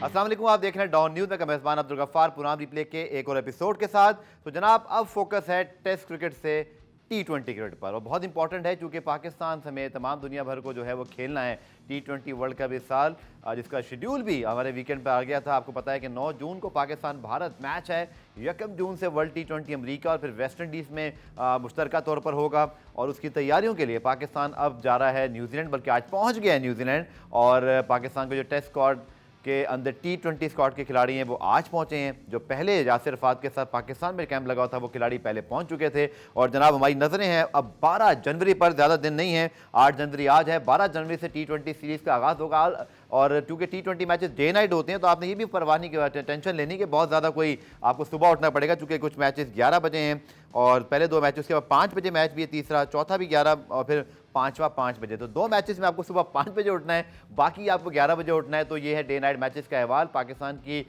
अस्सलाम वालेकुम, आप देख रहे हैं डॉन न्यूज़ में। मेज़बान अब्दुल गफ्फार पुराना रिप्ले के एक और एपिसोड के साथ। तो जनाब अब फोकस है टेस्ट क्रिकेट से T20 क्रिकेट पर, और बहुत इंपॉर्टेंट है क्योंकि पाकिस्तान समेत तमाम दुनिया भर को जो है वो खेलना है T20 वर्ल्ड कप इस साल, जिसका शेड्यूल भी हमारे वीकेंड पर आ गया था। आपको पता है कि 9 जून को पाकिस्तान भारत मैच है, 1 जून से वर्ल्ड T20 अमेरिका और फिर वेस्ट इंडीज़ में मुश्तरका तौर पर होगा। और उसकी तैयारियों के लिए पाकिस्तान अब जा रहा है न्यूजीलैंड, बल्कि आज पहुँच गया है न्यूजीलैंड। और पाकिस्तान के जो टेस्ट स्क्वाड के अंदर T20 स्क्वाड के खिलाड़ी हैं वो आज पहुंचे हैं। जो पहले यासिर अरफात के साथ पाकिस्तान में कैंप लगा था वो खिलाड़ी पहले पहुंच चुके थे। और जनाब हमारी नज़रें हैं अब 12 जनवरी पर, ज़्यादा दिन नहीं है, 8 जनवरी आज है, 12 जनवरी से T20 सीरीज़ का आगाज़ होगा। और क्योंकि T20 मैचेस डे नाइट होते हैं तो आपने ये भी परवाह नहीं की टेंशन लेनी कि बहुत ज़्यादा कोई आपको सुबह उठना पड़ेगा, क्योंकि कुछ मैचेस 11 बजे हैं और पहले 2 मैचेस के बाद 5 बजे मैच भी है, तीसरा चौथा भी 11 और फिर पांचवा 5 बजे। तो 2 मैचेस में आपको सुबह 5 बजे उठना है, बाकी आपको 11 बजे उठना है। तो ये है डे नाइट मैचेस का अहवाल पाकिस्तान की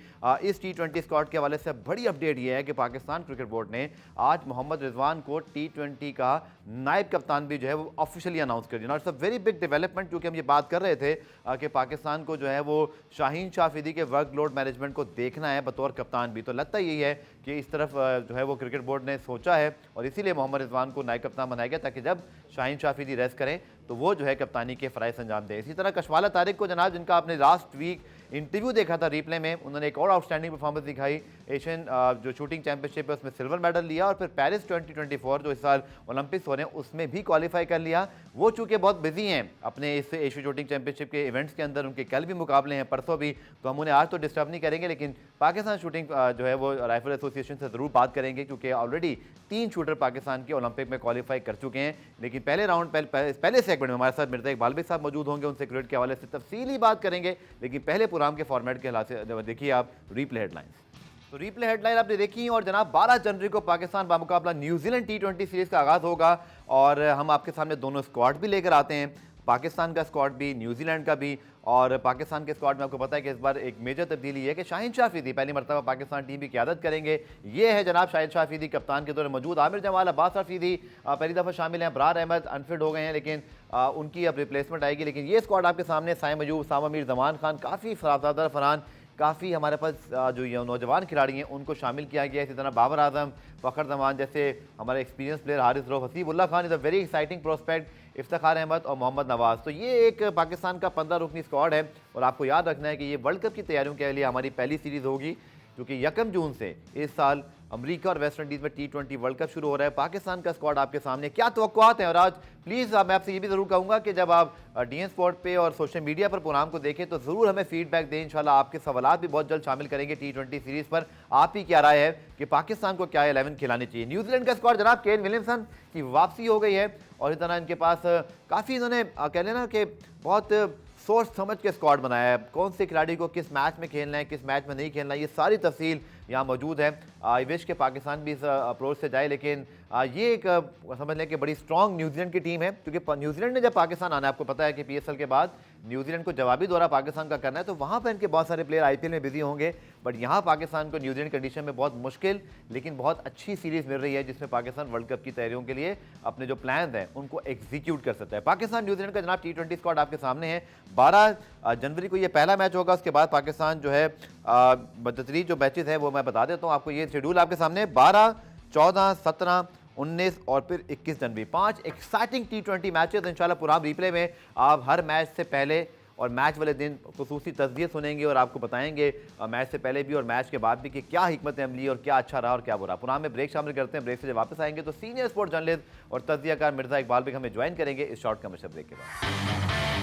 इस T20 स्क्वाड के हवाले से। बड़ी अपडेट ये है कि पाकिस्तान क्रिकेट बोर्ड ने आज मोहम्मद रिजवान को T20 का नायब कप्तान भी जो है वो ऑफिशियली अनाउंस कर दिया। It's a very big development, क्योंकि हम ये बात कर रहे थे कि पाकिस्तान को जो है वो शाहीन शाफिदी के वर्कलोड मैनेजमेंट को देखना है बतौर कप्तान भी। तो लगता यही है कि इस तरफ जो है वो क्रिकेट बोर्ड ने सोचा है और इसीलिए मोहम्मद रिजवान को नायब कप्तान बनाया गया, ताकि जब शाहीन शाफिदी रेस्ट करें तो वो जो है कप्तानी के फ़राइज़ अंजाम दें। इसी तरह कशवाला तारिक को जनाब, जिनका आपने लास्ट वीक इंटरव्यू देखा था रिप्ले में, उन्होंने एक और आउटस्टैंडिंग परफॉर्मेंस दिखाई। एशियन जो शूटिंग चैंपियनशिप है उसमें सिल्वर मेडल लिया और फिर पेरिस 2024 जो इस साल ओलंपिक्स हो रहे हैं उसमें भी क्वालिफाई कर लिया। वो चूँकि बहुत बिजी हैं अपने इस एशियन शूटिंग चैंपियनशिप के इवेंट्स के अंदर, उनके कल भी मुकाबले हैं, परसों भी, तो हम उन्हें आज तो डिस्टर्ब नहीं करेंगे, लेकिन पाकिस्तान शूटिंग जो है वो राइफल एसोसिएशन से ज़रूर बात करेंगे, क्योंकि ऑलरेडी 3 शूटर पाकिस्तान के ओलंपिक में क्वालिफाई कर चुके हैं। लेकिन पहले राउंड पहले सेगमेंट में हमारे साथ मिर्ज़ा इकबाल भाई साहब मौजूद होंगे, उनसे क्रिकेट के हवाले से तफसीली बात करेंगे। लेकिन पहले प्रोग्राम के फॉर्मेट के हालात से देखिए आप रिप्ले हेडलाइंस। तो रिप्ले हेडलाइन आपने देखी और जनाब 12 जनवरी को पाकिस्तान बामुकाबला न्यूजीलैंड T20 सीरीज़ का आगाज़ होगा। और हम आपके सामने दोनों स्क्वाड भी लेकर आते हैं, पाकिस्तान का स्क्वाड भी, न्यूजीलैंड का भी। और पाकिस्तान के स्क्वाड में आपको पता है कि इस बार एक मेजर तब्दीली है कि शाहीन शाफिदी पहली मरतबा पाकिस्तान टीम की क़यादत करेंगे। ये है जनाब शाहीन शाफिदी कप्तान के तौर पर मौजूद। आमिर जमाल, अब्बास रफीदी पहली दफ़ा शामिल हैं, अबरार अहमद अनफिट हो गए हैं, लेकिन उनकी अब रिप्लेसमेंट आएगी। लेकिन ये स्क्वाड आपके सामने साइम अयूब, सामा मीर, जमान खान, काफ़ी फरादार फरहान, काफ़ी हमारे पास जो ये नौजवान खिलाड़ी हैं उनको शामिल किया गया है। इसी तरह बाबर आजम, फ़खर जमान जैसे हमारे experience player, Haris Rauf, Hasibullah Khan is a very exciting prospect, Iftikhar Ahmed और मोहम्मद नवाज़। तो ये एक पाकिस्तान का 15 रुकनी स्क्वाड है। और आपको याद रखना है कि ये वर्ल्ड कप की तैयारियों के लिए हमारी पहली सीरीज़ होगी, क्योंकि 1 जून से इस साल अमेरिका और वेस्ट इंडीज़ में T20 वर्ल्ड कप शुरू हो रहा है। पाकिस्तान का स्क्वाड आपके सामने, क्या तवक्कुआत हैं? और आज प्लीज़ मैं आपसे ये भी ज़रूर कहूँगा कि जब आप DN स्पोर्ट पे और सोशल मीडिया पर प्रोग्राम को देखें तो ज़रूर हमें फीडबैक दें। इंशाल्लाह आपके सवालात भी बहुत जल्द शामिल करेंगे T20 सीरीज़ पर। आप ही क्या राय है कि पाकिस्तान को क्या 11 खिलानी चाहिए? न्यूजीलैंड का स्क्वाड जनाब, केन विलियमसन की वापसी हो गई है और इस तरह इनके पास काफ़ी इन्होंने कह लेना कि बहुत सोच समझ के स्क्वाड बनाया है। कौन से खिलाड़ी को किस मैच में खेलना है, किस मैच में नहीं खेलना है, ये सारी तफसील यहाँ मौजूद है। आई विश के पाकिस्तान भी इस अप्रोच से जाए, लेकिन ये एक समझ लें कि बड़ी स्ट्रॉन्ग न्यूजीलैंड की टीम है, क्योंकि न्यूजीलैंड ने जब पाकिस्तान आना है, आपको पता है कि PSL के बाद न्यूजीलैंड को जवाबी दौरा पाकिस्तान का करना है, तो वहाँ पर इनके बहुत सारे प्लेयर IPL में बिजी होंगे। बट यहाँ पाकिस्तान को न्यूजीलैंड कंडीशन में बहुत मुश्किल लेकिन बहुत अच्छी सीरीज़ मिल रही है, जिसमें पाकिस्तान वर्ल्ड कप की तैयारियों के लिए अपने जो प्लान हैं उनको एग्जीक्यूट कर सकता है। पाकिस्तान न्यूजीलैंड का जनाब T20 स्क्वाड आपके सामने है। 12 जनवरी को ये पहला मैच होगा, उसके बाद पाकिस्तान जो है बदतरी जो मैचेस है वो मैं बता देता हूँ आपको। ये शेड्यूल आपके सामने 12, 14, 17, 19 और फिर 21 जनवरी, 5 एक्साइटिंग T20 मैचेस। इंशाल्लाह पूरा रिप्ले में आप हर मैच से पहले और मैच वाले दिन खुसूसी तस्वीर सुनेंगे और आपको बताएंगे मैच से पहले भी और मैच के बाद भी कि क्या हिकमत अमली और क्या अच्छा रहा और क्या बुरा। पुराने में ब्रेक शामिल करते हैं, ब्रेक से जब वापस आएंगे तो सीनियर स्पोर्ट जर्नलिस्ट और तज्जियाकार मिर्ज़ा इकबाल भी हमें ज्वाइन करेंगे इस शॉर्ट कमर्शियल ब्रेक के बाद।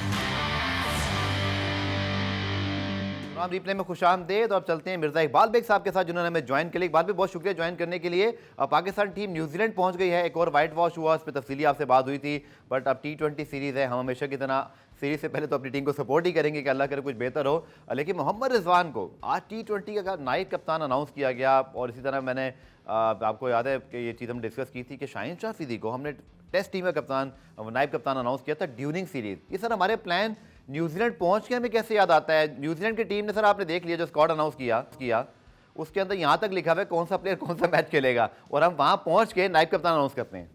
प्रोग्राम रिप्ले में खुशामदीद। तो अब चलते हैं मिर्ज़ा इकबाल बेग साहब के साथ, जिन्होंने हमें ज्वाइन के लिए। इकबाल भी बहुत शुक्रिया ज्वाइन करने के लिए। पाकिस्तान टीम न्यूजीलैंड पहुंच गई है, एक और वाइट वॉश हुआ, उस पर तफसीली आपसे बात हुई थी। बट अब T20 सीरीज़ है, हम हमेशा की तरह सीरीज़ से पहले तो अपनी टीम को सपोर्ट ही करेंगे कि अल्लाह करे कुछ बेहतर हो। लेकिन मोहम्मद रिजवान को आज T20 का नायब कप्तान अनाउंस किया गया। और इसी तरह मैंने आपको याद है कि ये चीज़ हम डिस्कस की थी कि शाहीन शाफिदी को हमने टेस्ट टीम का कप्तान नायब कप्तान अनाउंस किया था ड्यूरिंग सीरीज़। ये सर हमारे प्लान न्यूजीलैंड पहुंच के हमें कैसे याद आता है? न्यूजीलैंड की टीम ने सर आपने देख लिया जो स्क्वाड अनाउंस किया उसके अंदर यहाँ तक लिखा हुआ है कौन सा प्लेयर कौन सा मैच खेलेगा, और हम वहाँ पहुँच के नायब कप्तान अनाउंस करते हैं।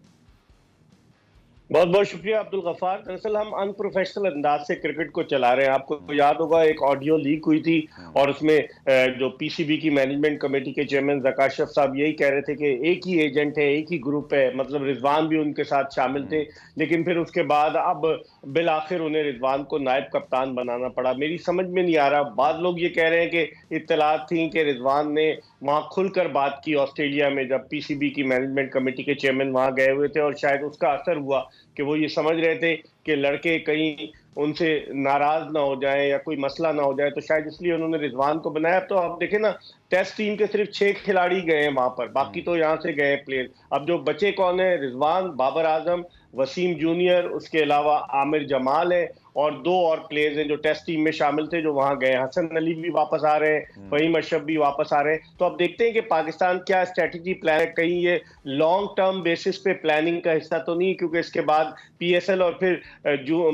बहुत बहुत शुक्रिया अब्दुल गफ्फार। दरअसल हम अनप्रोफेशनल अंदाज से क्रिकेट को चला रहे हैं। आपको याद होगा एक ऑडियो लीक हुई थी और उसमें जो पीसीबी की मैनेजमेंट कमेटी के चेयरमैन ज़काशफ साहब यही कह रहे थे कि एक ही एजेंट है, एक ही ग्रुप है, मतलब रिजवान भी उनके साथ शामिल थे। लेकिन फिर उसके बाद अब बिल आखिर उन्हें रिजवान को नायब कप्तान बनाना पड़ा। मेरी समझ में नहीं आ रहा। बाद लोग ये कह रहे हैं कि इत्तलात थी कि रिजवान ने वहां खुलकर बात की ऑस्ट्रेलिया में, जब पीसीबी की मैनेजमेंट कमेटी के चेयरमैन वहां गए हुए थे, और शायद उसका असर हुआ कि वो ये समझ रहे थे कि लड़के कहीं उनसे नाराज ना हो जाएं या कोई मसला ना हो जाए, तो शायद इसलिए उन्होंने रिजवान को बनाया। तो आप देखें ना, टेस्ट टीम के सिर्फ 6 खिलाड़ी गए हैं वहां पर, बाकी तो यहाँ से गए प्लेयर। अब जो बचे कौन है? रिजवान, बाबर आजम, वसीम जूनियर, उसके अलावा आमिर जमाल है, और 2 और प्लेयर्स हैं जो टेस्ट टीम में शामिल थे जो वहां गए। हसन अली भी वापस आ रहे हैं, फहीम अशरफ भी वापस आ रहे हैं। तो अब देखते हैं कि पाकिस्तान क्या स्ट्रेटजी प्लान है। कहीं ये लॉन्ग टर्म बेसिस पे प्लानिंग का हिस्सा तो नहीं, क्योंकि इसके बाद पीएसएल और फिर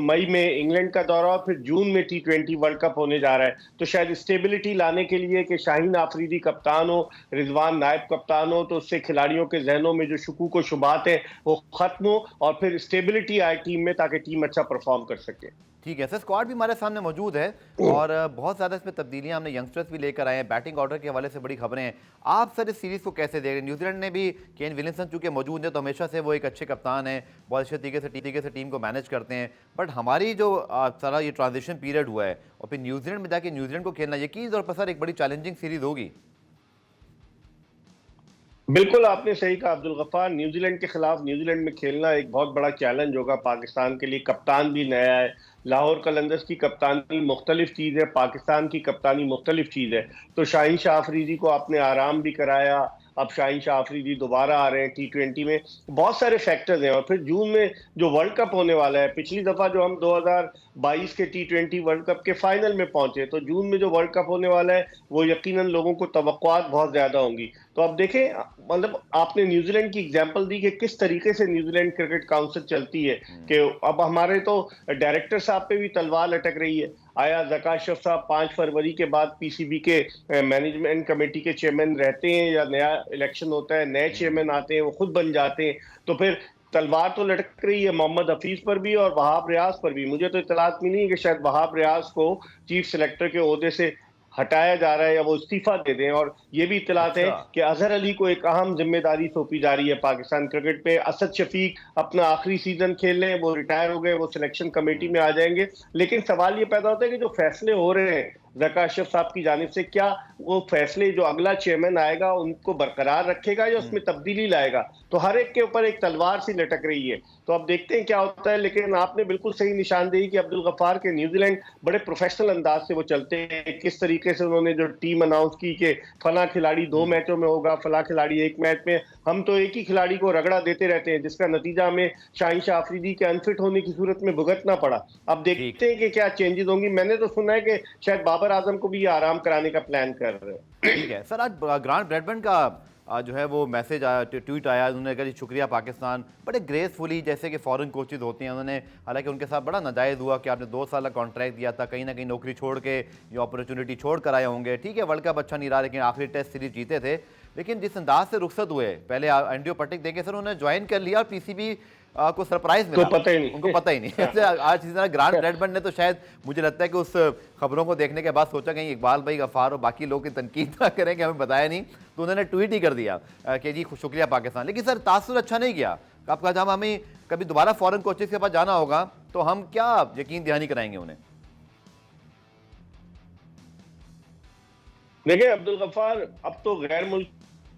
मई में इंग्लैंड का दौरा और फिर जून में T20 वर्ल्ड कप होने जा रहा है। तो शायद स्टेबिलिटी लाने के लिए कि शाहीन आफरीदी कप्तान हो, रिजवान नायब कप्तान हो, तो उससे खिलाड़ियों के जहनों में जो शुकूक व शुबात है वो खत्म हो और फिर स्टेबिलिटी आए टीम में, ताकि टीम अच्छा परफॉर्म कर सके। ठीक है सर, स्क्वाड भी हमारे सामने मौजूद है और बहुत ज़्यादा इसमें तब्दीलियां हमने यंगस्टर्स भी लेकर आए हैं। बैटिंग ऑर्डर के हवाले से बड़ी खबरें हैं। आप सर इस सीरीज़ को कैसे देख रहे हैं? न्यूजीलैंड ने भी केन विलियमसन चूंकि मौजूद है तो हमेशा से वो एक अच्छे कप्तान है, बहुत अच्छे तरीके से टीम को मैनेज करते हैं। बट हमारी जो सारा ये ट्रांजिशन पीरियड हुआ है और फिर न्यूजीलैंड में जाके न्यूजीलैंड को खेलना यकीनी तौर पर सर एक बड़ी चैलेंजिंग सीरीज़ होगी। बिल्कुल आपने सही कहा अब्दुल गफ्फार। न्यूजीलैंड के खिलाफ न्यूजीलैंड में खेलना एक बहुत बड़ा चैलेंज होगा पाकिस्तान के लिए। कप्तान भी नया है। लाहौर कलंदर्स की कप्तानी मुख्तलिफ चीज़ है, पाकिस्तान की कप्तानी मुख्तलिफ चीज़ है। तो शाहीन शाह अफरीदी को आपने आराम भी कराया, अब शाहीन शाह अफरीदी दोबारा आ रहे हैं T20 में। बहुत सारे फैक्टर्स हैं। और फिर जून में जो वर्ल्ड कप होने वाला है, पिछली दफा जो हम 2022 के T20 वर्ल्ड कप के फाइनल में पहुंचे, तो जून में जो वर्ल्ड कप होने वाला है वो यकीनन लोगों को तवक्कुआत बहुत ज्यादा होंगी। तो अब देखें, मतलब आपने न्यूजीलैंड की एग्जांपल दी कि किस तरीके से न्यूजीलैंड क्रिकेट काउंसिल चलती है, कि अब हमारे तो डायरेक्टर साहब पे भी तलवार लटक रही है। आया ज़काशफ साहब 5 फरवरी के बाद पीसीबी के मैनेजमेंट कमेटी के चेयरमैन रहते हैं, या नया इलेक्शन होता है, नए चेयरमैन आते हैं, वो खुद बन जाते हैं, तो फिर तलवार तो लटक रही है मोहम्मद हफीज पर भी और वहाब रियाज पर भी। मुझे तो इत्तलात मिली है कि शायद वहाब रियाज को चीफ सेलेक्टर के ओहदे से हटाया जा रहा है या वो इस्तीफा दे दें। और ये भी इत्तलात है कि अजहर अली को एक अहम जिम्मेदारी सौंपी जा रही है पाकिस्तान क्रिकेट पे। असद शफीक अपना आखिरी सीजन खेल रहे हैं, वो रिटायर हो गए, वो सिलेक्शन कमेटी में आ जाएंगे। लेकिन सवाल ये पैदा होता है कि जो फैसले हो रहे हैं ज़काशफ साहब की जानिब से, क्या वो फैसले जो अगला चेयरमैन आएगा उनको बरकरार रखेगा या उसमें तब्दीली लाएगा? तो हर एक के ऊपर एक तलवार सी लटक रही है। तो अब देखते हैं क्या होता है। लेकिन आपने बिल्कुल सही निशानदेही की अब्दुल गफ्फार के, न्यूजीलैंड बड़े प्रोफेशनल अंदाज से वो चलते हैं। किस तरीके से उन्होंने जो टीम अनाउंस की कि फला खिलाड़ी 2 मैचों में होगा, फला खिलाड़ी 1 मैच में। हम तो एक ही खिलाड़ी को रगड़ा देते रहते हैं, जिसका नतीजा हमें शाहीन शाह अफरीदी के अनफिट होने की सूरत में भुगतना पड़ा। अब देखते हैं कि क्या चेंजेस होंगी। मैंने तो सुना है कि शायद बाबर आजम को भी आराम कराने का प्लान कर रहे हैं। ठीक है सर, आज ग्रांट ब्रैडमैन का जो है वो मैसेज आया, ट्वीट आया, उन्होंने कहा जी शुक्रिया पाकिस्तान, बड़े ग्रेसफुली जैसे कि फॉरेन कोचेज होते हैं। उन्होंने, हालांकि उनके साथ बड़ा नाजायज़ हुआ कि आपने 2 साल का कॉन्ट्रैक्ट दिया था, कहीं ना कहीं नौकरी छोड़ के ये अपॉर्चुनिटी छोड़ कर आए होंगे। ठीक है, वर्ल्ड कप अच्छा नहीं रहा लेकिन आखिरी टेस्ट सीरीज जीते थे। लेकिन जिस अंदाज से रुखसत हुए, पहले एंड्रयू पटिक देखे सर उन्होंने ज्वाइन कर लिया और पीसीबी को सरप्राइज मिला, तो पता ही नहीं, उनको पता ही नहीं। आज इस तरह ग्रांट ब्रैडमैन ने तो शायद मुझे लगता है कि उस खबरों को देखने के बाद सोचा कहीं इकबाल भाई, गफ्फार और बाकी लोग की तनकीद ना करें कि हमें बताया नहीं, तो उन्होंने ट्वीट ही कर दिया कि जी शुक्रिया पाकिस्तान। लेकिन सर तासुर अच्छा नहीं किया। आपका जब हमें कभी दोबारा फॉरेन कोचेस के पास जाना होगा तो हम क्या यकीन दहानी कराएंगे उन्हें? देखिए अब्दुल गफ्फार, अब तो गैर मुल्क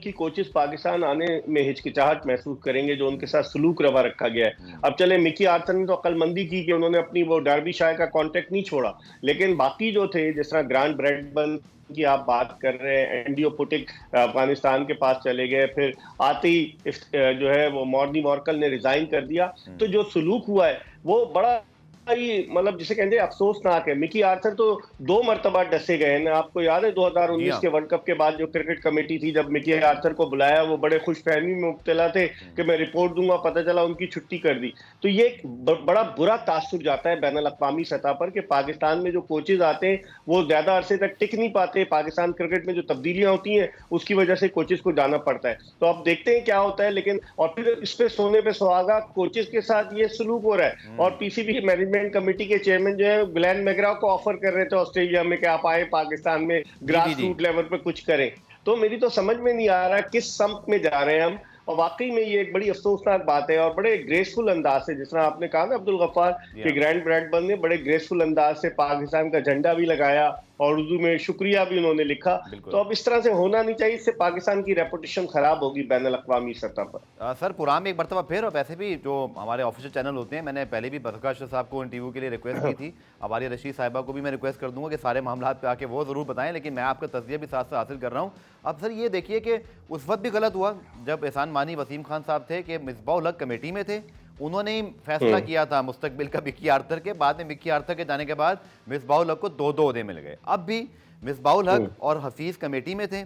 की कोचेस पाकिस्तान आने में हिचकिचाहट महसूस करेंगे, जो उनके साथ सलूक रवा रखा गया है। अब चले, मिकी आर्थर ने तो अक्लमंदी की कि उन्होंने अपनी वो डर्बी शायर का कॉन्ट्रैक्ट नहीं छोड़ा, लेकिन बाकी जो थे, जिस तरह ग्रांट ब्रैडमैन की आप बात कर रहे हैं, एंड्रयू पटिक अफगानिस्तान के पास चले गए, फिर आते ही जो है वो मॉर्नी मॉर्कल ने रिजाइन कर दिया। तो जो सलूक हुआ है वो बड़ा ही मतलब जिसे कहते हैं अफसोसनाक है। मिकी आर्थर तो 2 मरतबा डसे गए हैं। आपको याद है जी 2019 हाँ। के वर्ल्ड कप के बाद जो क्रिकेट कमेटी थी, जब मिकी आर्थर को बुलाया, वो बड़े खुशफहमी में मुब्तला थे कि मैं रिपोर्ट दूंगा, पता चला उनकी छुट्टी कर दी। तो ये एक बड़ा बुरा तासुर जाता है बैनुल अक़वामी सतह पर कि पाकिस्तान में जो कोचेज आते हैं वो ज्यादा अरसे तक टिक नहीं पाते। पाकिस्तान क्रिकेट में जो तब्दीलियां होती हैं उसकी वजह से कोचेज को जाना पड़ता है। तो अब देखते हैं क्या होता है। लेकिन और फिर इस पे सोने पे सुहागा, कोचेज के साथ ये सलूक हो रहा है। और पीसीबी मैनेजमेंट कमेटी के चेयरमैन जो है ग्लेन मैकग्रा को ऑफर कर रहे थे ऑस्ट्रेलिया में कि आप आए पाकिस्तान में जी जी ग्रास जी। रूट लेवल पे कुछ करें। तो मेरी तो समझ में नहीं आ रहा किस संप में जा रहे हैं हम। और वाकई में ये एक बड़ी अफसोसनाक बात है। और बड़े ग्रेसफुल अंदाज से, जिस तरह आपने कहा ना अब्दुल गफ्फार, जी कि हाँ। ग्रैंड ब्रैडबर्न ने बड़े ग्रेसफुल अंदाज से पाकिस्तान का झंडा भी लगाया और उर्दू में शुक्रिया भी उन्होंने लिखा। तो बिल्कुल। अब इस तरह से होना नहीं चाहिए, इससे पाकिस्तान की रेपुटेशन खराब होगी बैनुल अक़वामी सतह पर। सर पुरान में एक मरतबा फिर, और वैसे भी जो हमारे ऑफिशियल चैनल होते हैं, मैंने पहले भी बरखा अशरफ साहब को इंटरव्यू के लिए रिक्वेस्ट की थी। अब आलिया रशीद साहिबा को भी मैं रिक्वेस्ट कर दूंगा कि सारे मामला पे आके वो ज़रूर बताएं, लेकिन मैं आपका तज़किया भी साथ साथ हासिल कर रहा हूँ। अब सर ये देखिए कि उस वक्त भी गलत हुआ जब एहसान मानी वसीम खान साहब थे कि मिसबाह-उल हक कमेटी में थे, उन्होंने ही फैसला किया था मुस्तकबिल का मिकी आर्थर के। बाद में मिकी आर्थर के जाने के बाद मिसबाह-उल हक को 2-2 ओहदे मिल गए। अब भी मिसबाह-उल हक और हफीज़ कमेटी में थे,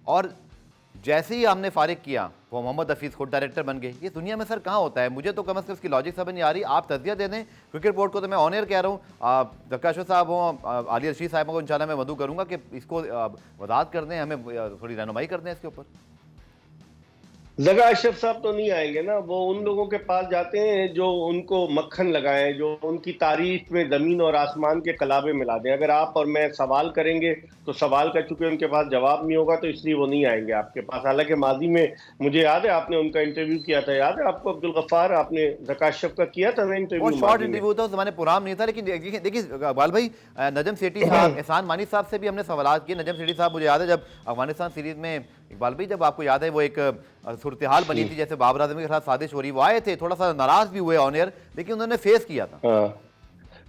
और जैसे ही हमने फारिग किया वो मोहम्मद हफीज़ खुद डायरेक्टर बन गए। ये दुनिया में सर कहाँ होता है? मुझे तो कम से कम इसकी लॉजिक समझ नहीं आ रही। आप तज़किया दे दें क्रिकेट बोर्ड को, तो मैं ऑन एयर कह रहा हूँ, ज़का अशरफ साहब हों, आलिया रशीद साहिबा को इंशाल्लाह मैं मदऊ करूँगा कि इसको वज़ाहत कर दें, हमें थोड़ी रहनुमाई कर दें इसके ऊपर। ज़का अशरफ साहब तो नहीं आएंगे ना। वो उन लोगों के पास जाते हैं जो उनको मक्खन लगाएं, जो उनकी तारीफ में ज़मीन और आसमान के कलाबे मिला दें। अगर आप और मैं सवाल करेंगे तो सवाल का चूंकि उनके पास जवाब नहीं होगा, तो इसलिए वो नहीं आएंगे आपके पास। हालांकि माजी में मुझे याद है आपने उनका इंटरव्यू किया था, याद है आपको अब्दुल गफ्फार? आपने ज़का अशरफ का किया था ना वो इंटरव्यू शॉर्ट माजी में। इंटरव्यू था, उस ज़माने पुराना नहीं था। लेकिन देखिए देखिए इकबाल भाई, नजम सेठी साहब, एहसान मानी साहब से भी हमने सवाल किए। नजम सेठी साहब, मुझे याद है जब अफगानिस्तान सीरीज में, इकबाल भाई जब आपको याद है वो एक सूरत हाल बनी थी जैसे बाबर आजम के साथ साजिश हो रही, वो आए थे, थोड़ा सा नाराज भी हुए ऑन एयर, लेकिन उन्होंने फेस किया था।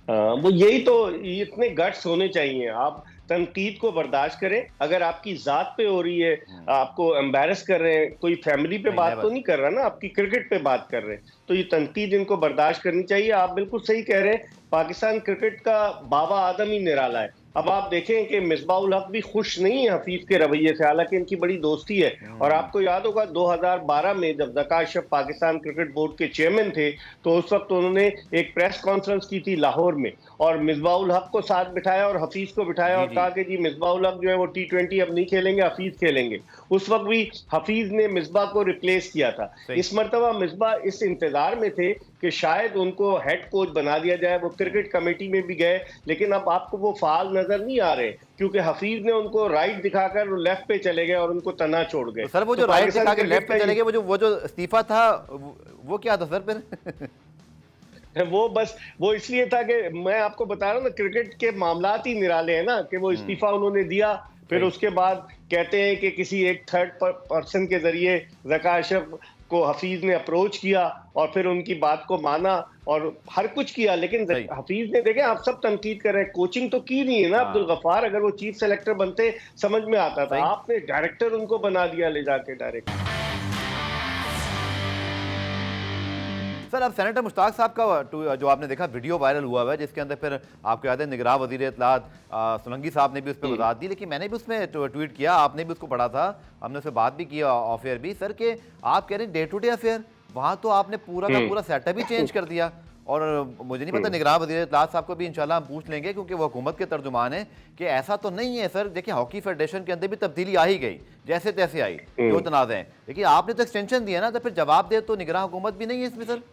वो यही तो, इतने गट्स होने चाहिए। आप तनकीद को बर्दाश्त करें। अगर आपकी जात पे हो रही है, आपको एम्बैरस कर रहे हैं, कोई फैमिली पे बात तो नहीं कर रहा ना, आपकी क्रिकेट पे बात कर रहे हैं, तो ये तनकीद इनको बर्दाश्त करनी चाहिए। आप बिल्कुल सही कह रहे हैं, पाकिस्तान क्रिकेट का बाबा आदम ही निराला है। अब आप देखें कि मिसबाह-उल हक भी खुश नहीं है हफीज के रवैये से, हालांकि इनकी बड़ी दोस्ती है। और आपको याद होगा 2012 में जब ज़का अशरफ पाकिस्तान क्रिकेट बोर्ड के चेयरमैन थे, तो उस वक्त उन्होंने एक प्रेस कॉन्फ्रेंस की थी लाहौर में, और मिसबाह-उल हक को साथ बिठाया और हफीज को बिठाया और कहा कि जी मिसबाह-उल हक जो है वो T20 अब नहीं खेलेंगे, हफीज खेलेंगे। उस वक्त भी हफीज ने मिसबाह को रिप्लेस किया था। इस मरतबा मिसबाह इस इंतजार में थे कि शायद उनको हेड कोच बना दिया जाए। वो क्रिकेट कमेटी में भी गए, लेकिन अब आपको वो फाल नजर नहीं आ रहे, क्योंकि हफीज ने उनको राइट दिखाकर लेफ्ट पे चले गए और उनको तना छोड़ गए। तो सर वो जो राइट दिखा के लेफ्ट पे चले गए, वो जो इस्तीफा था, वो क्या था सर फिर? वो बस वो इसलिए था कि मैं आपको बता रहा हूँ ना, क्रिकेट के मामलात ही निराले हैं ना, कि वो इस्तीफा उन्होंने दिया, फिर उसके बाद कहते हैं कि किसी एक थर्ड पर्सन के जरिए ज़का अशरफ को हफीज ने अप्रोच किया और फिर उनकी बात को माना और हर कुछ किया। लेकिन हफीज ने, देखें आप सब तनकीद कर रहे हैं, कोचिंग तो की नहीं है ना अब्दुल गफ्फार। अगर वो चीफ सेलेक्टर बनते समझ में आता था, आपने डायरेक्टर उनको बना दिया ले जाके डायरेक्ट। सर अब सेनेटर मुश्ताक साहब का जो आपने देखा वीडियो वायरल हुआ है, जिसके अंदर फिर आपको याद है निगरां वज़ीर इत्तलात सोलंकी साहब ने भी उस पर वजाहत दी, लेकिन मैंने भी उसमें ट्वीट किया, आपने भी उसको पढ़ा था, हमने उससे बात भी की ऑफ एयर भी सर, कि आप कह रहे हैं डे टू डे अफेयर, वहाँ तो आपने पूरा का पूरा सेटअप ही चेंज कर दिया। और मुझे नहीं पता, निगरां वज़ीर इत्तलात साहब को भी इंशाल्लाह हम पूछ लेंगे, क्योंकि वो हुकूमत के तर्जुमान है, कि ऐसा तो नहीं है सर। देखिए हॉकी फेडरेशन के अंदर भी तब्दीली आ ही गई, जैसे तैसे आई, जो तनाज़ हैं, लेकिन आपने तो एक्सटेंशन दिया ना, तो फिर जवाब दे तो निगरां हुकूमत भी नहीं है इसमें सर।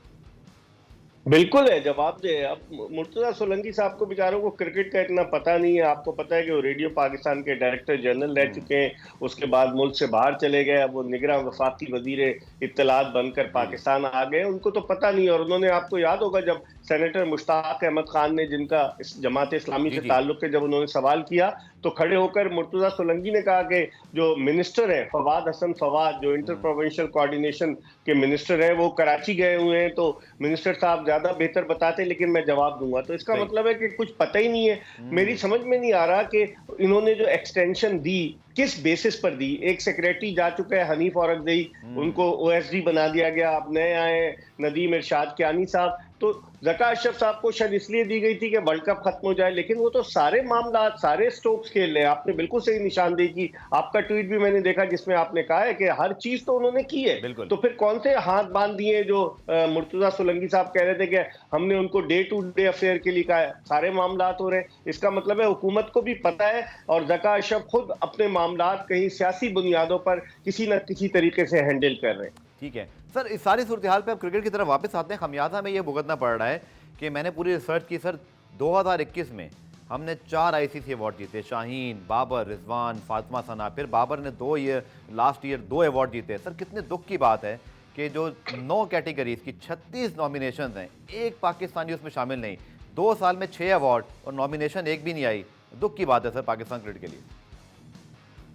बिल्कुल है, जवाब दे। अब मुर्तजा सोलंकी साहब को बेचारों को क्रिकेट का इतना पता नहीं है। आपको पता है कि वो रेडियो पाकिस्तान के डायरेक्टर जनरल रह चुके हैं, उसके बाद मुल्क से बाहर चले गए, अब वो निगरां वफाकी वजीर इत्तलात बनकर पाकिस्तान आ गए। उनको तो पता नहीं। और उन्होंने, आपको याद होगा जब सेनेटर मुश्ताक अहमद खान ने, जिनका इस जमात इस्लामी से ताल्लुक है, जब उन्होंने सवाल किया तो खड़े होकर मुर्तजा सोलंकी ने कहा कि जो मिनिस्टर है फवाद हसन फवाद, जो इंटर प्रोविंशियल कोऑर्डिनेशन के मिनिस्टर हैं, वो कराची गए हुए हैं, तो मिनिस्टर साहब ज्यादा बेहतर बताते, लेकिन मैं जवाब दूंगा। तो इसका मतलब है कि कुछ पता ही नहीं है। मेरी समझ में नहीं आ रहा कि इन्होंने जो एक्सटेंशन दी किस बेसिस पर दी। एक सेक्रेटरी जा चुका है हनीफ औरकज़ई, उनको OSD बना दिया गया। अब नए आए नदीम इरशाद कियानी साहब, तो ज़का अशरफ साहब को शायद इसलिए दी गई थी कि वर्ल्ड कप खत्म हो जाए, लेकिन वो तो सारे मामला, सारे स्ट्रोक्स खेल रहे हैं। आपने बिल्कुल सही निशानदेही की, आपका ट्वीट भी मैंने देखा जिसमें आपने कहा है कि हर चीज तो उन्होंने की है। बिल्कुल। तो फिर कौन से हाथ बांध दिए जो मुर्तजा सोलंकी साहब कह रहे थे कि हमने उनको डे टू डे अफेयर के लिए कहा है, सारे मामला हो रहे हैं। इसका मतलब है हुकूमत को भी पता है और ज़का अशरफ खुद अपने मामला कहीं सियासी बुनियादों पर किसी न किसी तरीके से हैंडल कर रहे हैं। ठीक है सर, इस सारी सूरत हाल पे अब क्रिकेट की तरफ वापस आते हैं। खमियाजा में ये भुगतना पड़ रहा है कि मैंने पूरी रिसर्च की सर, 2021 में हमने 4 आईसीसी अवार्ड जीते, शाहीन, बाबर, रिजवान, फातिमा सना, फिर बाबर ने लास्ट ईयर 2 अवार्ड जीते। सर कितने दुख की बात है कि जो 9 कैटेगरीज की 36 नॉमिनेशन हैं, एक पाकिस्तानी उसमें शामिल नहीं। 2 साल में 6 अवार्ड और नॉमिनेशन एक भी नहीं आई। दुख की बात है सर पाकिस्तान क्रिकेट के लिए।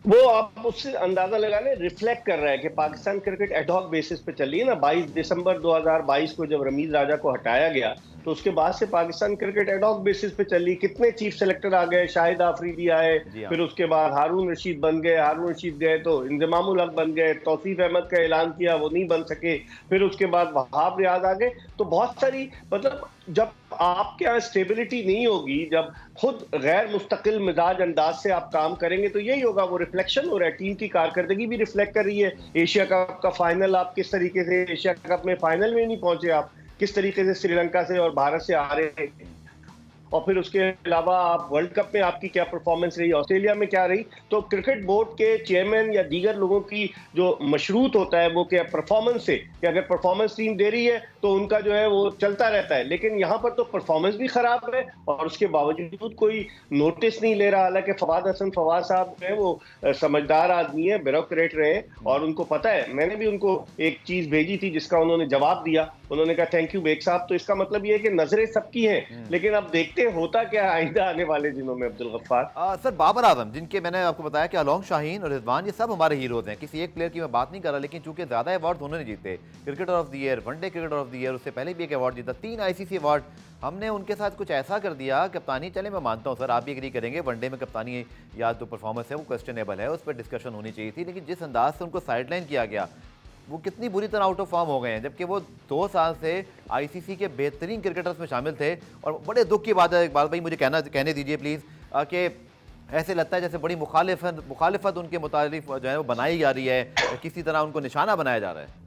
वो आप उससे अंदाजा लगा लें, रिफ्लेक्ट कर रहा है कि पाकिस्तान क्रिकेट एडहॉक बेसिस पे चल रही है ना। 22 दिसंबर 2022 को जब रमीज राजा को हटाया गया तो उसके बाद से पाकिस्तान क्रिकेट एडहॉक बेसिस पे चल रही। कितने चीफ सेलेक्टर आ गए, शाहिद आफरीदी आए, फिर उसके बाद हारून रशीद बन गए, हारून रशीद गए तो इंजमामुल हक बन गए, तौसीफ अहमद का ऐलान किया वो नहीं बन सके, फिर उसके बाद वहाब रियाज आ गए। तो बहुत सारी, मतलब जब आपके यहाँ स्टेबिलिटी नहीं होगी, जब खुद गैर मुस्तकिल मिजाज अंदाज से आप काम करेंगे तो यही होगा। वो रिफ्लेक्शन हो रहा है, टीम की कारकर्दगी भी रिफ्लेक्ट कर रही है। एशिया कप का फाइनल आप किस तरीके से, एशिया कप में फाइनल में नहीं पहुंचे, आप किस तरीके से श्रीलंका से और भारत से आ रहे हैं, और फिर उसके अलावा आप वर्ल्ड कप में आपकी क्या परफॉर्मेंस रही, ऑस्ट्रेलिया में क्या रही। तो क्रिकेट बोर्ड के चेयरमैन या दीगर लोगों की जो मशरूत होता है वो क्या परफॉर्मेंस से, कि अगर परफॉर्मेंस टीम दे रही है तो उनका जो है वो चलता रहता है। लेकिन यहाँ पर तो परफॉर्मेंस भी खराब है और उसके बावजूद कोई नोटिस नहीं ले रहा। हालांकि फवाद साहब जो है वो समझदार आदमी है, ब्यूरोक्रेट रहे और उनको पता है। मैंने भी उनको एक चीज भेजी थी जिसका उन्होंने जवाब दिया, उन्होंने कहा थैंक यू बेग साहब। तो इसका मतलब ये है कि नजरें सबकी हैं, लेकिन अब देखते होता क्या आइंदा आने वाले दिनों में। अब्दुल गफ्फार सर, बाबर आजम, जिनके मैंने आपको बताया कि अलोंग शाहीन और रिजवान, ये सब हमारे हीरोज हैं। किसी एक प्लेयर की मैं बात नहीं कर रहा, लेकिन चूंकि ज्यादा अवार्ड उन्होंने जीते, cricketer of the year, one day cricketer of the year, उससे पहले भी एक अवार्ड जीता, 3 आईसीसी अवार्ड। हमने उनके साथ कुछ ऐसा कर दिया, कप्तानी, चले मैं मानता हूँ सर, आप भी एग्री करेंगे, वनडे में कप्तानी या तो परफॉर्मेंस है वो क्वेश्चनेबल है, उस पर डिस्कशन होनी चाहिए थी। लेकिन जिस अंदाज से उनको साइडलाइन किया गया, वो कितनी बुरी तरह आउट ऑफ फॉर्म हो गए हैं, जबकि वो 2 साल से आईसीसी के बेहतरीन क्रिकेटर्स में शामिल थे। और बड़े दुख की बात है, इकबाल भाई मुझे कहने दीजिए प्लीज़, कि ऐसे लगता है जैसे बड़ी मुखालिफत उनके मुतालिफ जो है वो बनाई जा रही है, किसी तरह उनको निशाना बनाया जा रहा है।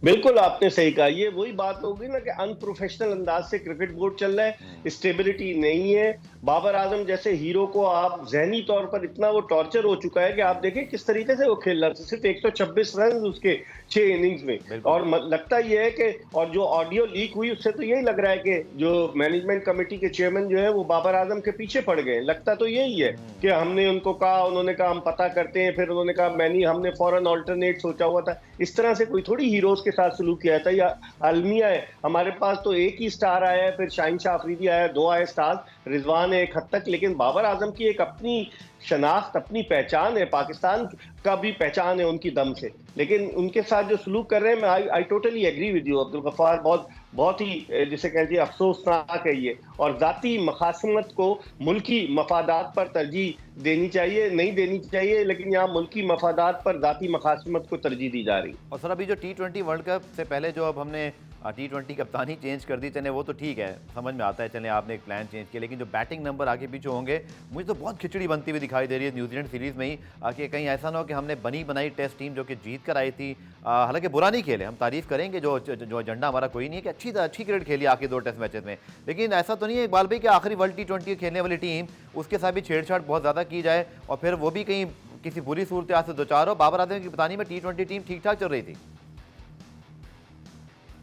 बिल्कुल आपने सही कहा, ये वही बात होगी ना कि अनप्रोफेशनल अंदाज से क्रिकेट बोर्ड चल रहा है, स्टेबिलिटी नहीं है। बाबर आजम जैसे हीरो को आप जहनी तौर पर इतना वो टॉर्चर हो चुका है कि आप देखें किस तरीके से वो खेल रहा है, सिर्फ 126 रन उसके 6 इनिंग्स में। और लगता ये है कि, और जो ऑडियो लीक हुई उससे तो यही लग रहा है कि जो मैनेजमेंट कमेटी के चेयरमैन जो है वो बाबर आजम के पीछे पड़ गए। लगता तो यही है कि हमने उनको कहा, उन्होंने कहा हम पता करते हैं, फिर उन्होंने कहा मैं नहीं, हमने फौरन ऑल्टरनेट सोचा हुआ था। इस तरह से कोई थोड़ी हीरोज के साथ सलूक किया था। या अलमिया है, हमारे पास तो एक ही स्टार आया है, फिर शाहीन शाह अफरीदी आया, 2 आए स्टार, रिजवान है एक हद तक, लेकिन बाबर आजम की एक अपनी शनाख्त, अपनी पहचान है, पाकिस्तान का भी पहचान है उनकी दम से। लेकिन उनके साथ जो सलूक कर रहे हैं, मैं I totally agree with you Abdul Ghaffar, बहुत ही जिसे कहते हैं अफसोसनाक है ये। और जाती मखासमत को मुल्की मफादात पर तरजीह देनी चाहिए, नहीं देनी चाहिए, लेकिन यहाँ मुल्की मफादात पर जाती मखासमत को तरजीह दी जा रही। और सर अभी जो T20 वर्ल्ड कप से पहले जो अब हमने T20 कप्तानी चेंज कर दी, चले वो तो ठीक है, समझ में आता है, चले आपने एक प्लान चेंज किया, लेकिन जो बैटिंग नंबर आगे पीछे होंगे, मुझे तो बहुत खिचड़ी बनती हुई दिखाई दे रही है न्यूजीलैंड सीरीज़ में ही, कि कहीं ऐसा ना हो कि हमने बनी बनाई टेस्ट टीम जो कि जीत कर आई थी, हालांकि बुरा नहीं खेले, हम तारीफ़ करेंगे, जो एजेंडा हमारा कोई नहीं है कि अच्छी क्रिकेट खेली आखिरी 2 टेस्ट मैचेस में, लेकिन ऐसा तो नहीं है इकबाल भाई कि आखिरी वर्ल्ड T20 खेलने वाली टीम उसके साथ भी छेड़छाड़ बहुत ज़्यादा की जाए और फिर वो भी कहीं किसी बुरी सूरत से दो चार हो। बाबर आजम की कप्तानी में T20 टीम ठीक ठाक चल रही थी।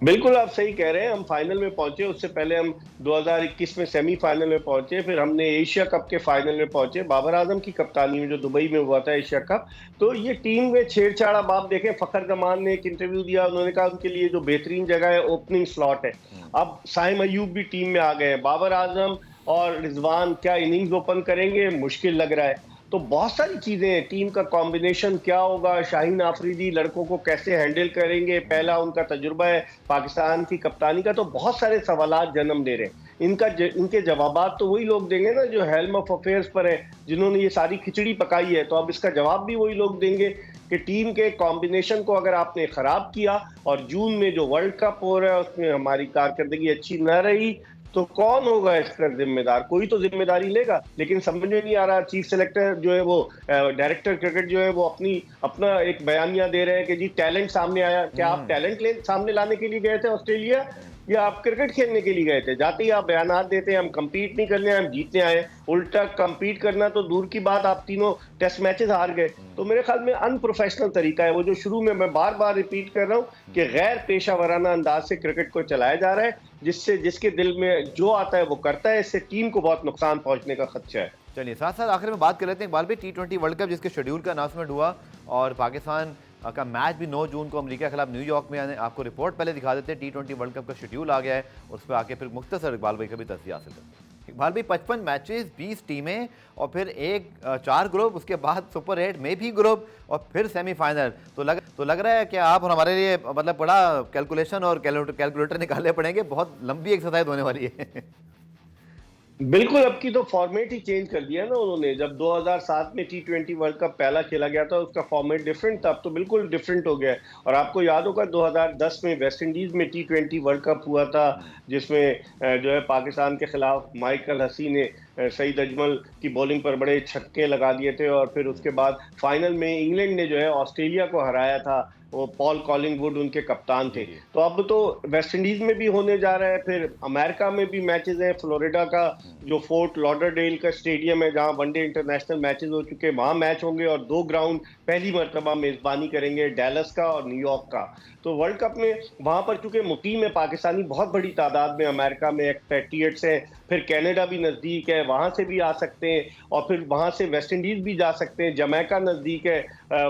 बिल्कुल आप सही कह रहे हैं, हम फाइनल में पहुंचे, उससे पहले हम 2021 में सेमीफाइनल में पहुंचे, फिर हमने एशिया कप के फाइनल में पहुंचे बाबर आजम की कप्तानी में, जो दुबई में हुआ था एशिया कप। तो ये टीम में छेड़छाड़, अब आप देखें, फखर जमान ने एक इंटरव्यू दिया, उन्होंने कहा उनके लिए जो बेहतरीन जगह है ओपनिंग स्लॉट है। अब साइम अयूब भी टीम में आ गए हैं, बाबर आजम और रिजवान क्या इनिंग्स ओपन करेंगे, मुश्किल लग रहा है। तो बहुत सारी चीजें हैं, टीम का कॉम्बिनेशन क्या होगा, शाहीन आफरीदी लड़कों को कैसे हैंडल करेंगे, पहला उनका तजुर्बा है पाकिस्तान की कप्तानी का, तो बहुत सारे सवालात जन्म ले रहे हैं। इनके जवाबात तो वही लोग देंगे ना जो हेल्म ऑफ अफेयर्स पर है, जिन्होंने ये सारी खिचड़ी पकाई है, तो अब इसका जवाब भी वही लोग देंगे कि टीम के कॉम्बिनेशन को अगर आपने खराब किया और जून में जो वर्ल्ड कप हो रहा है उसमें हमारी कारकर्दगी अच्छी न रही, तो कौन होगा इसका जिम्मेदार? कोई तो जिम्मेदारी लेगा। लेकिन समझ में नहीं आ रहा, चीफ सेलेक्टर जो है वो डायरेक्टर क्रिकेट जो है वो अपना एक बयानिया दे रहे हैं कि जी टैलेंट सामने आया। क्या आप टैलेंट सामने लाने के लिए गए थे ऑस्ट्रेलिया, या आप क्रिकेट खेलने के लिए गए थे? जाते ही आप बयानात देते हैं हम कंपीट नहीं करने, हम जीतने आए। उल्टा कंपीट करना तो दूर की बात, आप तीनों टेस्ट मैचेस हार गए। तो मेरे ख्याल में अनप्रोफेशनल तरीका है वो, जो शुरू में मैं बार बार रिपीट कर रहा हूँ कि गैर पेशा वराना अंदाज से क्रिकेट को चलाया जा रहा है, जिससे जिसके दिल में जो आता है वो करता है। इससे टीम को बहुत नुकसान पहुंचने का खदशा है। चलिए साथ साथ आखिर में बात कर लेते हैं इकबाल भाई, T20 वर्ल्ड कप जिसके शेड्यूल का अनाउंसमेंट हुआ और पाकिस्तान का मैच भी 9 जून को अमेरिका के खिलाफ न्यूयॉर्क में, यानी आपको रिपोर्ट पहले दिखा देते हैं। T20 वर्ल्ड कप का शेड्यूल आ गया है, उस पर आके फिर मुख्तसर इकबाल भाई का भी तस्वीर हासिल करते हैं। इकबाल भाई 55 मैचेस, 20 टीमें और फिर 4 ग्रुप, उसके बाद सुपर 8 में भी ग्रुप और फिर सेमीफाइनल। तो लग रहा है कि आप और हमारे लिए मतलब बड़ा कैलकुलेशन और कैलकुलेटर निकालने पड़ेंगे, बहुत लंबी एक्सरसाइज होने वाली है। बिल्कुल, अब की तो फॉर्मेट ही चेंज कर दिया ना उन्होंने। जब 2007 में T20 वर्ल्ड कप पहला खेला गया था उसका फॉर्मेट डिफरेंट था, अब तो बिल्कुल डिफरेंट हो गया है। और आपको याद होगा 2010 में वेस्ट इंडीज में T20 वर्ल्ड कप हुआ था, जिसमें जो है पाकिस्तान के खिलाफ माइकल हसी ने सईद अजमल की बॉलिंग पर बड़े छक्के लगा दिए थे। और फिर उसके बाद फाइनल में इंग्लैंड ने जो है ऑस्ट्रेलिया को हराया था, वो पॉल कॉलिंगवुड उनके कप्तान थे। तो अब तो वेस्ट इंडीज में भी होने जा रहा है, फिर अमेरिका में भी मैचेस हैं। फ्लोरिडा का जो फोर्ट लॉडरडेल का स्टेडियम है जहां वनडे इंटरनेशनल मैचेस हो चुके हैं, वहां मैच होंगे। और 2 ग्राउंड पहली मरतबा मेजबानी करेंगे, डैलस का और न्यूयॉर्क का। तो वर्ल्ड कप में वहां पर चूंकि मुकीम है पाकिस्तानी बहुत बड़ी तादाद में, अमेरिका में एक्सपेट्रिएट्स हैं, फिर कनाडा भी नज़दीक है, वहां से भी आ सकते हैं, और फिर वहां से वेस्ट इंडीज भी जा सकते हैं, जमैका नज़दीक है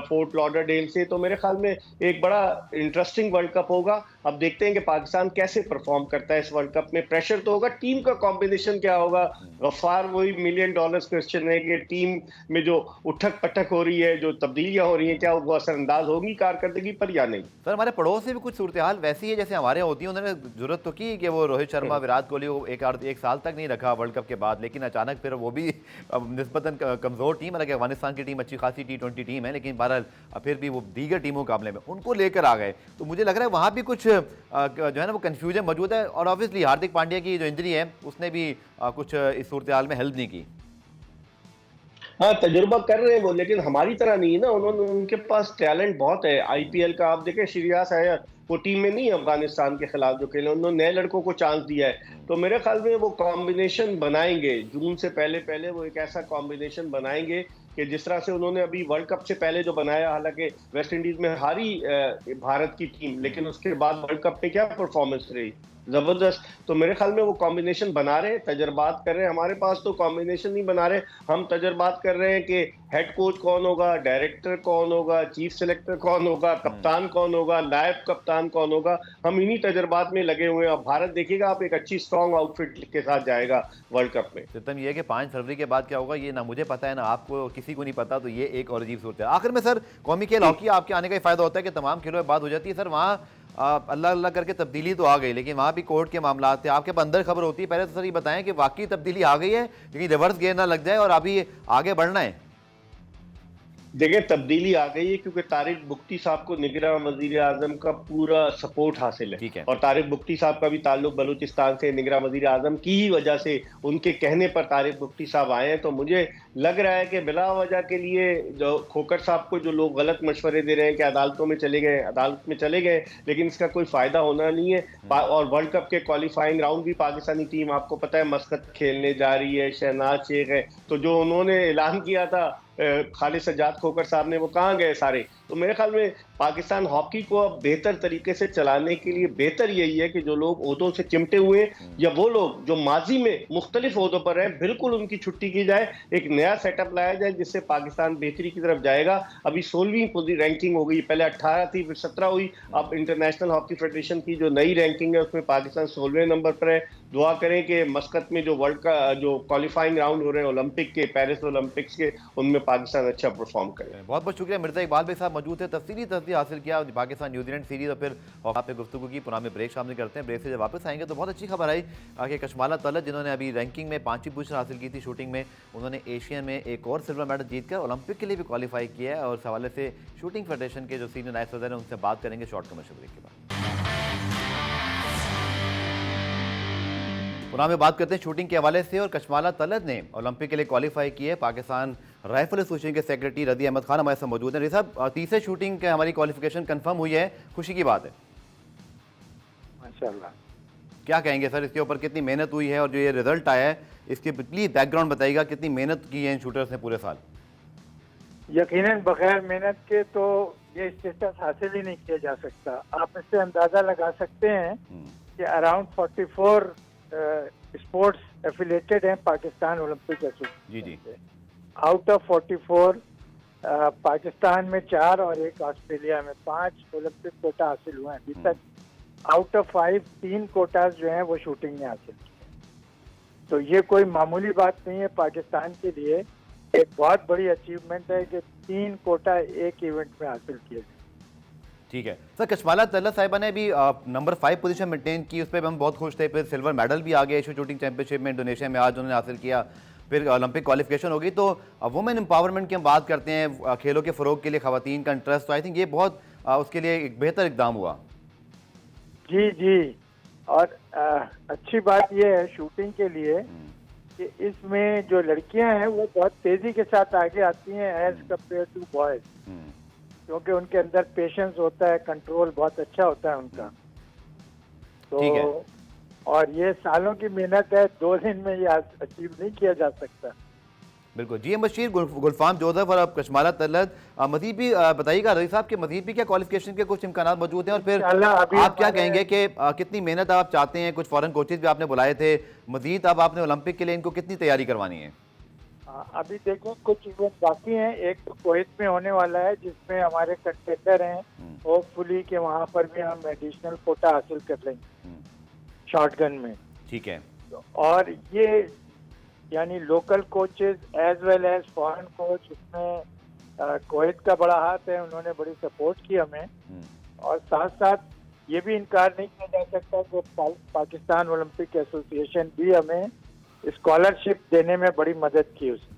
फोर्ट लॉडरडेल से। तो मेरे ख्याल में एक बड़ा इंटरेस्टिंग वर्ल्ड कप होगा। अब देखते हैं कि पाकिस्तान कैसे परफॉर्म करता है इस वर्ल्ड कप में। प्रेशर तो होगा, टीम का कॉम्बिनेशन क्या होगा? गफ्फार वही $1 मिलियन क्वेश्चन है कि टीम में जो उठक पटक हो रही है, जो तब्दीलियां हो रही हैं, क्या वो असरअंदाज होंगी कारकर्दगी पर या नहीं? सर हमारे पड़ोस में भी कुछ सूरत हाल वैसी है जैसे हमारे होती है। उन्होंने जरूरत तो की कि वो रोहित शर्मा, विराट कोहली को एक साल तक नहीं रखा वर्ल्ड कप के बाद, लेकिन अचानक फिर वो भी निस्बतन कमज़ोर टीम, हालांकि अफगानिस्तान की टीम अच्छी खासी T20 टीम है, लेकिन बहरहाल फिर भी वो दीगर टीमों के मुकाबले में उनको लेकर आ गए। तो मुझे लग रहा है वहाँ भी कुछ जो है ना वो कन्फ्यूजन मौजूद है। और ऑब्वियसली हार्दिक पांड्या की जो इंजरी है उसने भी कुछ इस सूरत हाल में हेल्प नहीं की। हाँ, तजुर्बा कर रहे हैं वो, लेकिन हमारी तरह नहीं है ना। उनके पास टैलेंट बहुत है। आईपीएल का आप देखें, श्रेयस अय्यर वो टीम में नहीं है अफगानिस्तान के खिलाफ जो खेले, उन्होंने नए लड़कों को चांस दिया है। तो मेरे ख्याल में वो कॉम्बिनेशन बनाएंगे जून से पहले वो एक ऐसा कॉम्बिनेशन बनाएंगे कि जिस तरह से उन्होंने अभी वर्ल्ड कप से पहले जो बनाया, हालांकि वेस्ट इंडीज में हारी भारत की टीम, लेकिन उसके बाद वर्ल्ड कप पे क्या परफॉर्मेंस रही, जबरदस्त। तो मेरे ख्याल में वो कॉम्बिनेशन बना रहे हैं, तजर्बात कर रहे हैं। हमारे पास तो कॉम्बिनेशन नहीं बना रहे, हम तजर्बात कर रहे हैं कि हेड कोच कौन होगा, डायरेक्टर कौन होगा, चीफ सेलेक्टर कौन होगा, कप्तान कौन होगा, नायब कप्तान कौन होगा। हम इन्हीं तजर्बात में लगे हुए हैं। और भारत देखिएगा आप एक अच्छी स्ट्रॉन्ग आउटफिट के साथ जाएगा वर्ल्ड कप में। सिस्टम ये है कि 5 फरवरी के बाद क्या होगा ये ना मुझे पता है ना आपको, किसी को नहीं पता। तो ये एक और अजीब सूरत है। आखिर में सर कौमी खेल हॉकी आपके आने का ही फायदा होता है कि तमाम खेलों में बात हो जाती है। सर वहाँ अल्लाह अल्लाह करके तब्दीली तो आ गई, लेकिन वहाँ भी कोर्ट के मामला थे, आपके पास अंदर खबर होती है। पहले तो सर ये बताएं कि वाकई तब्दीली आ गई है, लेकिन रिवर्स गेयर ना लग जाए और अभी आगे बढ़ना है। देखिए, तब्दीली आ गई है क्योंकि तारिक बुख्ती साहब को निगरां वजीर आजम का पूरा सपोर्ट हासिल है। और तारिक बुख्ती साहब का भी ताल्लुक बलूचिस्तान से, निगरां वजीर आजम की ही वजह से, उनके कहने पर तारिक बुख्ती साहब आए हैं। तो मुझे लग रहा है कि बिला वजह के लिए जो खोकर साहब को जो लोग गलत मशवरे दे रहे हैं कि अदालत में चले गए, लेकिन इसका कोई फायदा होना नहीं है। और वर्ल्ड कप के क्वालिफाइंग राउंड भी पाकिस्तानी टीम आपको पता है मस्कत खेलने जा रही है, शहनाज शेख है। तो जो उन्होंने ऐलान किया था खालिद सज्जाद खोकर साहब ने, वो कहाँ गए सारे? तो मेरे ख्याल में पाकिस्तान हॉकी को अब बेहतर तरीके से चलाने के लिए बेहतर यही है कि जो लोग ओहदों से चिमटे हुए या वो लोग जो माजी में मुख्तलिफ ओहदों पर हैं, बिल्कुल उनकी छुट्टी की जाए, एक नया सेटअप लाया जाए जिससे पाकिस्तान बेहतरी की तरफ जाएगा। अभी 16वीं रैंकिंग हो गई, पहले 18 थी, फिर 17 हुई। अब इंटरनेशनल हॉकी फेडरेशन की जो नई रैंकिंग है उसमें पाकिस्तान 16वें नंबर पर है। दुआ करें कि मस्कत में जो वर्ल्ड का जो क्वालिफाइंग राउंड हो रहे हैं ओलंपिक के, पेरिस ओलंपिक्स के, उनमें पाकिस्तान अच्छा परफॉर्म करे। बहुत बहुत शुक्रिया मिर्जा इकबाल भाई साहब। मौजूद थे, तफसीली तस्वीर हासिल किया पाकिस्तान न्यूजीलैंड सीरीज और फिर वहाँ पे गुफ्तगू की। पुराने ब्रेक शामिल करते हैं, ब्रेक से जब वापस आएंगे तो बहुत अच्छी खबर आई कि कशमाला तलत जिन्होंने अभी रैंकिंग में 5वीं पोजीशन हासिल की थी शूटिंग में, उन्होंने एशियन में एक और सिल्वर मेडल जीतकर ओलंपिक के लिए भी क्वालिफाई किया है। और इस हवाले से शूटिंग फेडरेशन के जो सीनियर नायब सदर हैं उनसे बात करेंगे शॉर्ट कमर्शियल ब्रेक के बाद। पुनः में बात करते हैं शूटिंग के हवाले से और कशमाला तलत ने ओलंपिक के लिए क्वालिफाई किए है। पाकिस्तान राइफल एसोसिएशन के सेक्रेटरी रदी अहमद खान हमारे साथ मौजूद हैं। रदी साहब, तीसरे शूटिंग के हमारी क्वालिफिकेशन कंफर्म हुई है, खुशी की बात है। माशाल्लाह। क्या कहेंगे सर इसके ऊपर, कितनी मेहनत हुई है और जो ये रिजल्ट आया है इसके प्लीज बैकग्राउंड बताइएगा, कितनी मेहनत की है इन शूटर्स ने पूरे साल? यकीनन बगैर मेहनत के तो ये स्टेटस हासिल ही नहीं किया जा सकता। आप इससे अंदाजा लगा सकते हैं कि अराउंड 44 स्पोर्ट्स एफिलेटेड हैं पाकिस्तान ओलंपिक एसोसिएशन जी। आउट ऑफ 44 पाकिस्तान में 4 और एक ऑस्ट्रेलिया में 5 ओलंपिक कोटा हासिल हुए हैं अभी तक। आउट ऑफ 5 3 कोटाज जो हैं वो शूटिंग में हासिल किए। तो ये कोई मामूली बात नहीं है पाकिस्तान के लिए, एक बहुत बड़ी अचीवमेंट है कि 3 कोटा एक इवेंट में हासिल किए गए। ठीक है सर, कशमाला तलत साहिबा ने भी नंबर 5 पोजीशन मेंटेन की, उस पर हम बहुत खुश थे। फिर सिल्वर मेडल भी आ गया एशिया शूटिंग चैंपियनशिप में इंडोनेशिया में आज उन्होंने हासिल किया, फिर ओलंपिक क्वालिफिकेशन हो गई। तो वुमेन एम्पावरमेंट की हम बात करते हैं, खेलों के फ़रोग के लिए ख़वातीन का इंटरेस्ट, तो आई थिंक ये बहुत उसके लिए एक बेहतर इकदाम हुआ। जी और अच्छी बात यह है शूटिंग के लिए कि इसमें जो लड़कियां हैं वो बहुत तेजी के साथ आगे आती हैं एज कम्पेयर टू बॉयज, क्योंकि उनके अंदर पेशेंस होता है, कंट्रोल बहुत अच्छा होता है उनका। तो और ये सालों की मेहनत है, 2 दिन में ये अचीव नहीं किया जा सकता। बिल्कुल जी। बशीर, गुलफाम जोसेफ और अब कशमाला तलत, मजीद भी बताइएगा रजी साहब के मजीद भी क्या क्वालिफिकेशन के कुछ इम्कान मौजूद हैं? और फिर आप क्या कहेंगे कि कितनी मेहनत आप चाहते हैं? कुछ फॉरेन कोचेज भी आपने बुलाए थे, मजीद अब आपने ओलंपिक के लिए इनको कितनी तैयारी करवानी है? अभी देखो कुछ इवेंट बाकी हैं। एक तो कुवैत में होने वाला है जिसमें हमारे कंटेंडर हैं, होपफुली कि वहाँ पर भी हम एडिशनल कोटा हासिल कर लेंगे शॉटगन में। ठीक है। और ये यानी local coaches as well as foreign coach, उसमें कुवैत का बड़ा हाथ है, उन्होंने बड़ी सपोर्ट की हमें। और साथ साथ ये भी इनकार नहीं किया जा सकता कि पाकिस्तान ओलंपिक एसोसिएशन भी हमें स्कॉलरशिप देने में बड़ी मदद की उसने।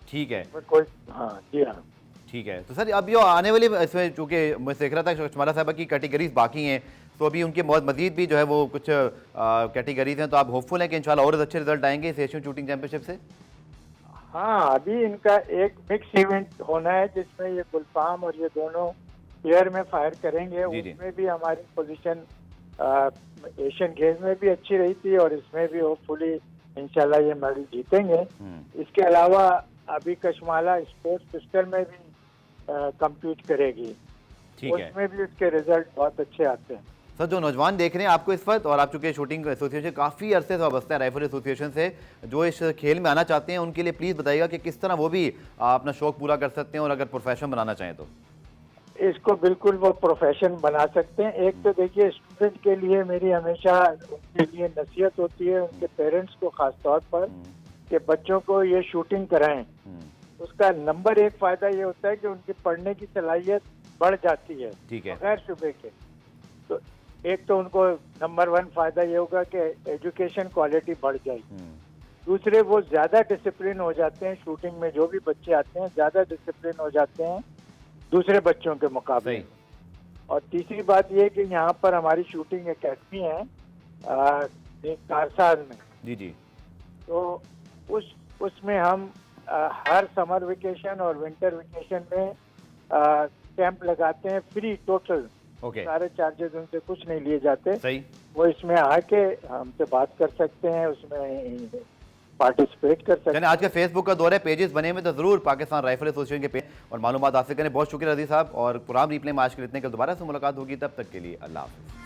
ठीक है। कोई जी हाँ ठीक है। तो सर अब ये आने वाली इसमें चूँकि मैं देख रहा था कशमाला साहबा की कैटेगरीज बाकी हैं, तो अभी उनके बहुत मजीद भी जो है वो कुछ कैटेगरीज हैं, तो आप होपफुल हैं कि इंशाल्लाह और अच्छे रिजल्ट आएंगे इस एशियन शूटिंग चैंपियनशिप से? हाँ, अभी इनका एक मिक्स इवेंट होना है जिसमें ये गुलफाम और ये दोनों एयर में फायर करेंगे। उसमें भी हमारी पोजीशन एशियन गेम्स में भी अच्छी रही थी और इसमें भी होपफुली इंशाल्लाह ये मेडल जीतेंगे। इसके अलावा अभी कशमाला स्पोर्ट्स पिस्टल में भी कम्पीट करेगी, उसमें भी उसके रिजल्ट बहुत अच्छे आते हैं। सर, जो नौजवान देख रहे हैं आपको इस वक्त, और आप चूंकि शूटिंग एसोसिएशन काफ़ी अरसे से वाबस्ता है राइफल एसोसिएशन से, जो इस खेल में आना चाहते हैं उनके लिए प्लीज़ बताइएगा कि किस तरह वो भी अपना शौक पूरा कर सकते हैं और अगर प्रोफेशन बनाना चाहें तो? इसको बिल्कुल वो प्रोफेशन बना सकते हैं। एक तो देखिए स्टूडेंट के लिए मेरी हमेशा उनके लिए नसीहत होती है, उनके पेरेंट्स को खास तौर पर, कि बच्चों को ये शूटिंग कराएं। उसका नंबर 1 फायदा ये होता है कि उनकी पढ़ने की सलाहियत बढ़ जाती है, बगैर शुबे के। तो एक तो उनको नंबर 1 फायदा ये होगा कि एजुकेशन क्वालिटी बढ़ जाएगी। दूसरे, वो ज्यादा डिसिप्लिन हो जाते हैं शूटिंग में, जो भी बच्चे आते हैं ज्यादा डिसिप्लिन हो जाते हैं दूसरे बच्चों के मुकाबले। और तीसरी बात ये कि यहाँ पर हमारी शूटिंग एकेडमी है कारसाज में। जी। तो उसमें हम हर समर वेकेशन और विंटर वेकेशन में कैंप लगाते हैं, फ्री टोटल। सारे चार्जेस उनसे कुछ नहीं लिए जाते। सही। वो इसमें आके हमसे बात कर सकते हैं, उसमें पार्टिसिपेट कर सकते हैं। आज का फेसबुक का दौर है, पेजेस बने हुए, तो जरूर पाकिस्तान राइफल एसोसिएशन के पेज और मालूमात हासिल करें। बहुत शुक्रिया रजी साहब, और प्रोग्राम रिप्ले में आज के लिए इतने, कल दोबारा से मुलाकात होगी, तब तक के लिए अल्लाह हाफ़िज़।